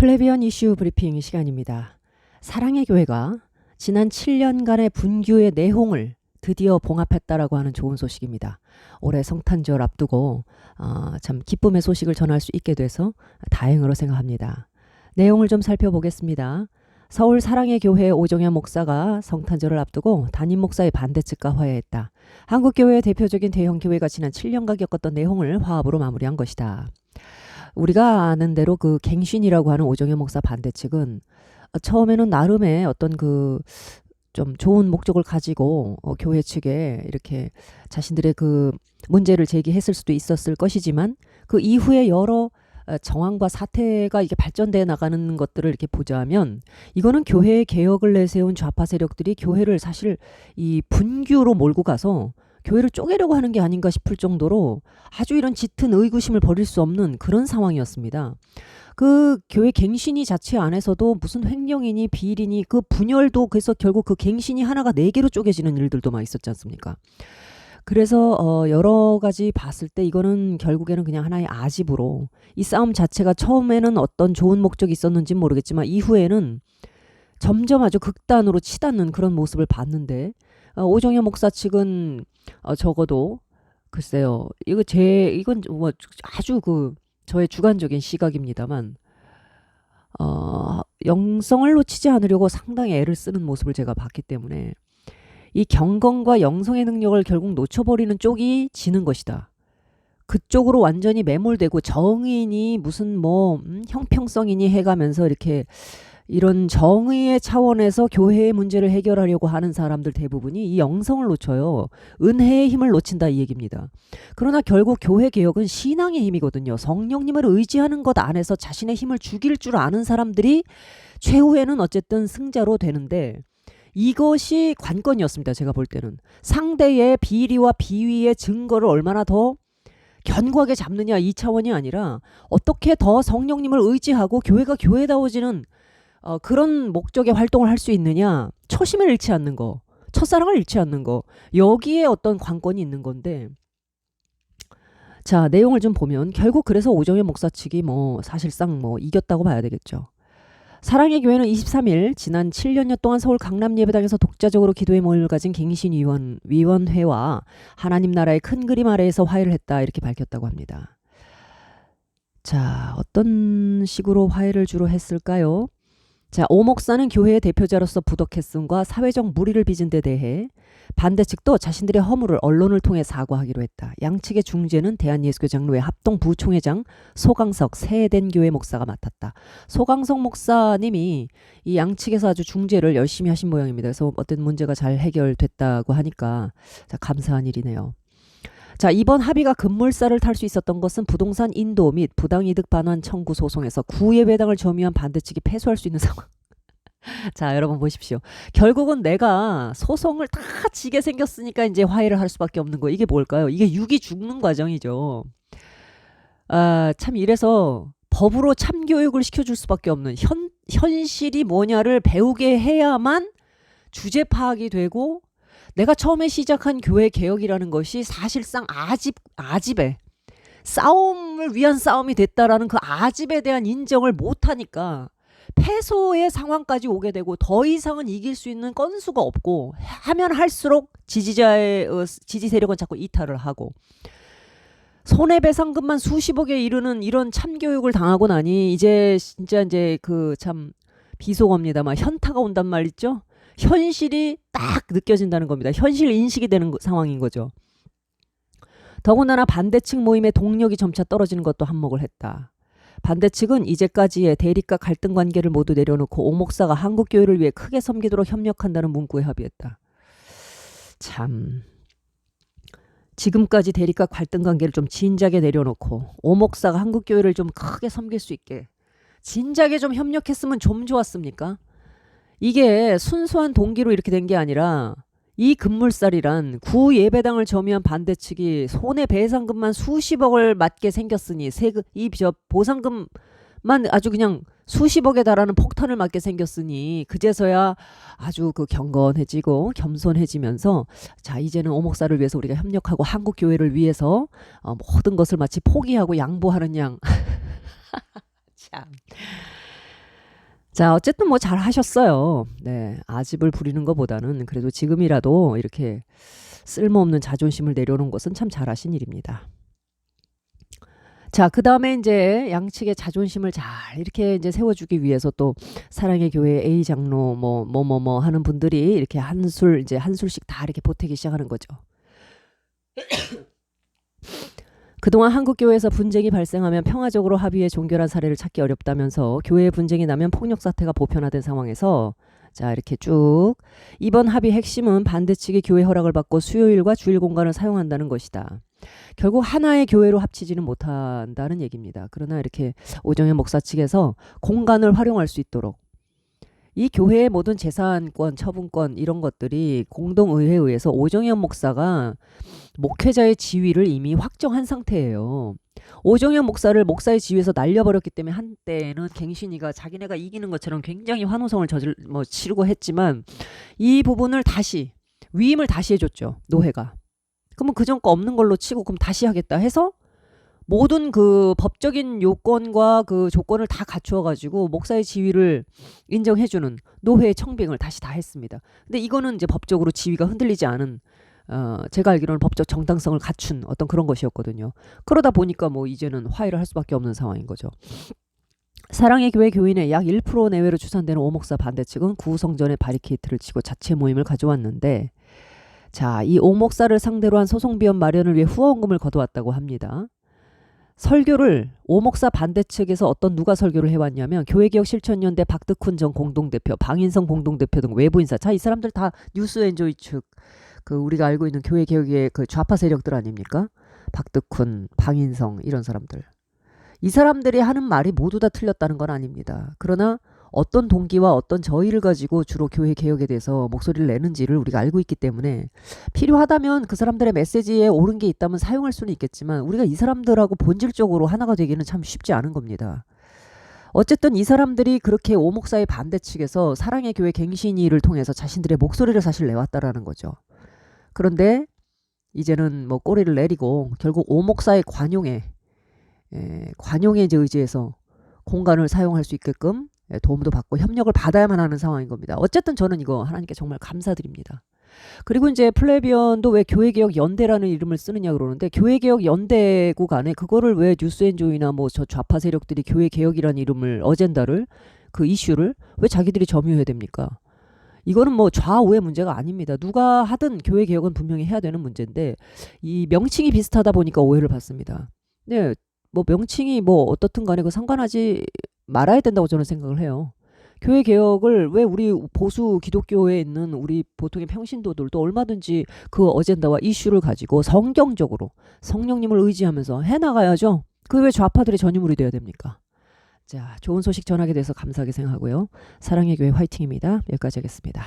플래비언 이슈 브리핑 시간입니다. 사랑의 교회가 지난 7년간의 분규의 내홍을 드디어 봉합했다라고 하는 좋은 소식입니다. 올해 성탄절 앞두고 참 기쁨의 소식을 전할 수 있게 돼서 다행으로 생각합니다. 내용을 좀 살펴보겠습니다. 서울 사랑의 교회 오정현 목사가 성탄절을 앞두고 담임 목사의 반대 측과 화해했다. 한국교회의 대표적인 대형 교회가 지난 7년간 겪었던 내홍을 화합으로 마무리한 것이다. 우리가 아는 대로 그 갱신이라고 하는 오정현 목사 반대 측은 처음에는 나름의 어떤 그 좀 좋은 목적을 가지고 교회 측에 이렇게 자신들의 그 문제를 제기했을 수도 있었을 것이지만 그 이후에 여러 정황과 사태가 이게 발전돼 나가는 것들을 이렇게 보자면 이거는 교회의 개혁을 내세운 좌파 세력들이 교회를 사실 이 분규로 몰고 가서 교회를 쪼개려고 하는 게 아닌가 싶을 정도로 아주 이런 짙은 의구심을 버릴 수 없는 그런 상황이었습니다. 그 교회 갱신이 자체 안에서도 무슨 횡령이니 비리니 그 분열도 그래서 결국 그 갱신이 하나가 4개로 쪼개지는 일들도 막 있었지 않습니까? 그래서 여러 가지 봤을 때 이거는 결국에는 그냥 하나의 아집으로 이 싸움 자체가 처음에는 어떤 좋은 목적이 있었는지는 모르겠지만 이후에는 점점 아주 극단으로 치닫는 그런 모습을 봤는데 오정현 목사 측은 적어도 글쎄요 이건 뭐 아주 그 저의 주관적인 시각입니다만 영성을 놓치지 않으려고 상당히 애를 쓰는 모습을 제가 봤기 때문에 이 경건과 영성의 능력을 결국 놓쳐버리는 쪽이 지는 것이다. 그쪽으로 완전히 매몰되고 정의니 무슨 뭐 형평성이니 해가면서 이렇게 이런 정의의 차원에서 교회의 문제를 해결하려고 하는 사람들 대부분이 이 영성을 놓쳐요. 은혜의 힘을 놓친다 이 얘기입니다. 그러나 결국 교회 개혁은 신앙의 힘이거든요. 성령님을 의지하는 것 안에서 자신의 힘을 죽일 줄 아는 사람들이 최후에는 어쨌든 승자로 되는데 이것이 관건이었습니다. 제가 볼 때는. 상대의 비리와 비위의 증거를 얼마나 더 견고하게 잡느냐 이 차원이 아니라 어떻게 더 성령님을 의지하고 교회가 교회다워지는 그런 목적의 활동을 할 수 있느냐. 초심을 잃지 않는 거. 첫사랑을 잃지 않는 거. 여기에 어떤 관건이 있는 건데 자 내용을 좀 보면 결국 그래서 오정현 목사 측이 뭐 사실상 뭐 이겼다고 봐야 되겠죠. 사랑의 교회는 23일 지난 7년여 동안 서울 강남 예배당에서 독자적으로 기도의 모임을 가진 갱신위원회와 하나님 나라의 큰 그림 아래에서 화해를 했다 이렇게 밝혔다고 합니다. 자 어떤 식으로 화해를 주로 했을까요? 자, 오 목사는 교회의 대표자로서 부덕했음과 사회적 무리를 빚은 데 대해 반대 측도 자신들의 허물을 언론을 통해 사과하기로 했다. 양측의 중재는 대한예수교 장로회 합동 부총회장 소강석 세대교회 목사가 맡았다. 소강석 목사님이 이 양측에서 아주 중재를 열심히 하신 모양입니다. 그래서 어떤 문제가 잘 해결됐다고 하니까 자, 감사한 일이네요. 자 이번 합의가 급물살을 탈 수 있었던 것은 부동산 인도 및 부당이득 반환 청구 소송에서 구예배당을 점유한 반대 측이 패소할 수 있는 상황. 자 여러분 보십시오. 결국은 내가 소송을 다 지게 생겼으니까 이제 화해를 할 수밖에 없는 거. 이게 뭘까요? 이게 육이 죽는 과정이죠. 참 이래서 법으로 참교육을 시켜줄 수밖에 없는 현실이 뭐냐를 배우게 해야만 주제 파악이 되고 내가 처음에 시작한 교회 개혁이라는 것이 사실상 아집에 싸움을 위한 싸움이 됐다라는 그 아집에 대한 인정을 못하니까 패소의 상황까지 오게 되고 더 이상은 이길 수 있는 건수가 없고 하면 할수록 지지 세력은 자꾸 이탈을 하고 손해배상금만 수십억에 이르는 이런 참교육을 당하고 나니 이제 진짜 이제 그 참 비속어입니다만 현타가 온단 말 있죠. 현실이 딱 느껴진다는 겁니다. 현실 인식이 되는 상황인 거죠. 더군다나 반대측 모임의 동력이 점차 떨어지는 것도 한몫을 했다. 반대측은 이제까지의 대립과 갈등 관계를 모두 내려놓고 오 목사가 한국교회를 위해 크게 섬기도록 협력한다는 문구에 합의했다. 참 지금까지 대립과 갈등 관계를 좀 진작에 내려놓고 오 목사가 한국교회를 좀 크게 섬길 수 있게 진작에 좀 협력했으면 좀 좋았습니까? 이게 순수한 동기로 이렇게 된 게 아니라 이 급물살이란 구예배당을 점유한 반대 측이 손해배상금만 수십억을 맞게 생겼으니 이 보상금만 아주 그냥 수십억에 달하는 폭탄을 맞게 생겼으니 그제서야 아주 그 경건해지고 겸손해지면서 자 이제는 오 목사를 위해서 우리가 협력하고 한국교회를 위해서 모든 것을 마치 포기하고 양보하는 양 참 자, 어쨌든 뭐 잘 하셨어요. 네, 아집을 부리는 것보다는 그래도 지금이라도 이렇게 쓸모없는 자존심을 내려놓은 것은 참 잘하신 일입니다. 자, 그 다음에 이제 양측의 자존심을 잘 이렇게 이제 세워주기 위해서 또 사랑의 교회 A 장로 뭐 하는 분들이 이렇게 이제 한 술씩 다 이렇게 보태기 시작하는 거죠. 그동안 한국교회에서 분쟁이 발생하면 평화적으로 합의해 종결한 사례를 찾기 어렵다면서 교회 분쟁이 나면 폭력 사태가 보편화된 상황에서 자, 이렇게 쭉 이번 합의 핵심은 반대측이 교회 허락을 받고 수요일과 주일 공간을 사용한다는 것이다. 결국 하나의 교회로 합치지는 못한다는 얘기입니다. 그러나 이렇게 오정현 목사 측에서 공간을 활용할 수 있도록 이 교회의 모든 재산권, 처분권 이런 것들이 공동의회에 의해서 오정현 목사가 목회자의 지위를 이미 확정한 상태예요. 오정현 목사를 목사의 지위에서 날려버렸기 때문에 한때는 갱신이가 자기네가 이기는 것처럼 굉장히 환호성을 치르고 했지만 이 부분을 다시 위임을 다시 해줬죠. 노회가. 그러면 그전 거 없는 걸로 치고 그럼 다시 하겠다 해서 모든 그 법적인 요건과 그 조건을 다 갖추어 가지고 목사의 지위를 인정해주는 노회의 청빙을 다시 다 했습니다. 근데 이거는 이제 법적으로 지위가 흔들리지 않은 제가 알기로는 법적 정당성을 갖춘 어떤 그런 것이었거든요. 그러다 보니까 뭐 이제는 화해를 할 수밖에 없는 상황인 거죠. 사랑의 교회 교인의 약 1% 내외로 추산되는 오목사 반대 측은 구성전에 바리케이트를 치고 자체 모임을 가져왔는데 자, 이 오목사를 상대로 한 소송비용 마련을 위해 후원금을 거둬왔다고 합니다. 설교를 오목사 반대 측에서 누가 설교를 해왔냐면 교회개혁실천연대 박덕훈 전 공동대표, 방인성 공동대표 등 외부 인사. 자, 이 사람들 다 뉴스엔조이 측, 그 우리가 알고 있는 교회개혁의 그 좌파 세력들 아닙니까? 박덕훈, 방인성 이런 사람들. 이 사람들이 하는 말이 모두 다 틀렸다는 건 아닙니다. 그러나 어떤 동기와 어떤 저의를 가지고 주로 교회 개혁에 대해서 목소리를 내는지를 우리가 알고 있기 때문에 필요하다면 그 사람들의 메시지에 옳은 게 있다면 사용할 수는 있겠지만 우리가 이 사람들하고 본질적으로 하나가 되기는 참 쉽지 않은 겁니다. 어쨌든 이 사람들이 그렇게 오목사의 반대 측에서 사랑의 교회 갱신위를 통해서 자신들의 목소리를 사실 내왔다라는 거죠. 그런데 이제는 뭐 꼬리를 내리고 결국 오목사의 관용에 이제 의지해서 공간을 사용할 수 있게끔 도움도 받고 협력을 받아야만 하는 상황인 겁니다. 어쨌든 저는 이거 하나님께 정말 감사드립니다. 그리고 이제 플레비언도 왜 교회개혁연대라는 이름을 쓰느냐 그러는데 교회개혁연대국 안에 그거를 왜 뉴스엔조이나 뭐 저 좌파 세력들이 교회개혁이라는 이름을 어젠다를 그 이슈를 왜 자기들이 점유해야 됩니까? 이거는 뭐 좌우의 문제가 아닙니다. 누가 하든 교회개혁은 분명히 해야 되는 문제인데 이 명칭이 비슷하다 보니까 오해를 받습니다. 네, 뭐 명칭이 뭐 어떻든 간에 그 상관하지 말아야 된다고 저는 생각을 해요. 교회 개혁을 왜 우리 보수 기독교에 있는 우리 보통의 평신도들도 얼마든지 그 어젠다와 이슈를 가지고 성경적으로 성령님을 의지하면서 해나가야죠. 그 왜 좌파들의 전유물이 되어야 됩니까? 자, 좋은 소식 전하게 돼서 감사하게 생각하고요. 사랑의 교회 화이팅입니다. 여기까지 하겠습니다.